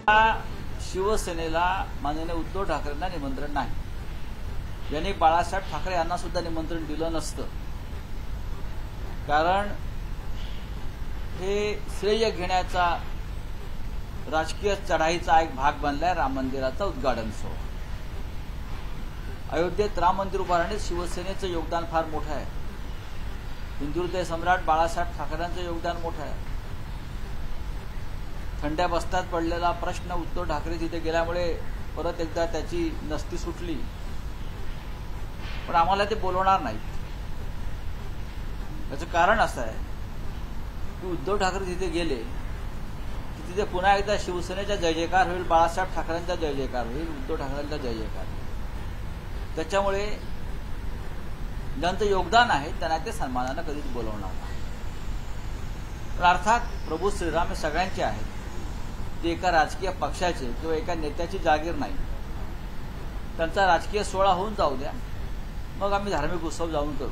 शिवसेनेला माननीय उद्धव ठाकरेंना निमंत्रण नाही। यांनी बाळासाहेब ठाकरे यांना सुद्धा निमंत्रण दिलं नसतं, कारण हे श्रेय घेण्याचा राजकीय चढाईचा एक भाग बनलाय राम मंदिराचा उद्घाटन सोहळा। अयोध्येत राम मंदिर उभारण्यात शिवसेनेचं योगदान फार मोठं आहे। हिंदुहृदय सम्राट बाळासाहेब ठाकरेंचं योगदान मोठं आहे। थंड्या बस्त्यात पडलेला प्रश्न उद्धव ठाकरे तिथे गेल्यामुळे परत एकदा त्याची नसती सुटली, पण आम्हाला ते बोलवणार नाहीत। याचं कारण असं आहे की उद्धव ठाकरे तिथे गेले की तिथे पुन्हा एकदा शिवसेनेचा जय जयकार होईल, बाळासाहेब ठाकरेंचा जय जयकार होईल, उद्धव ठाकरेंचा जय जयकार होईल। त्याच्यामुळे ज्यांचं योगदान आहे त्यांना ते सन्मानानं कधीच बोलवणार नाही। पण अर्थात प्रभू श्रीराम हे सगळ्यांचे आहेत, ते एका राजकीय पक्षाचे किंवा एका नेत्याची जागीर नाही। त्यांचा राजकीय सोहळा होऊन जाऊ द्या, मग आम्ही धार्मिक उत्सव जाऊन करू।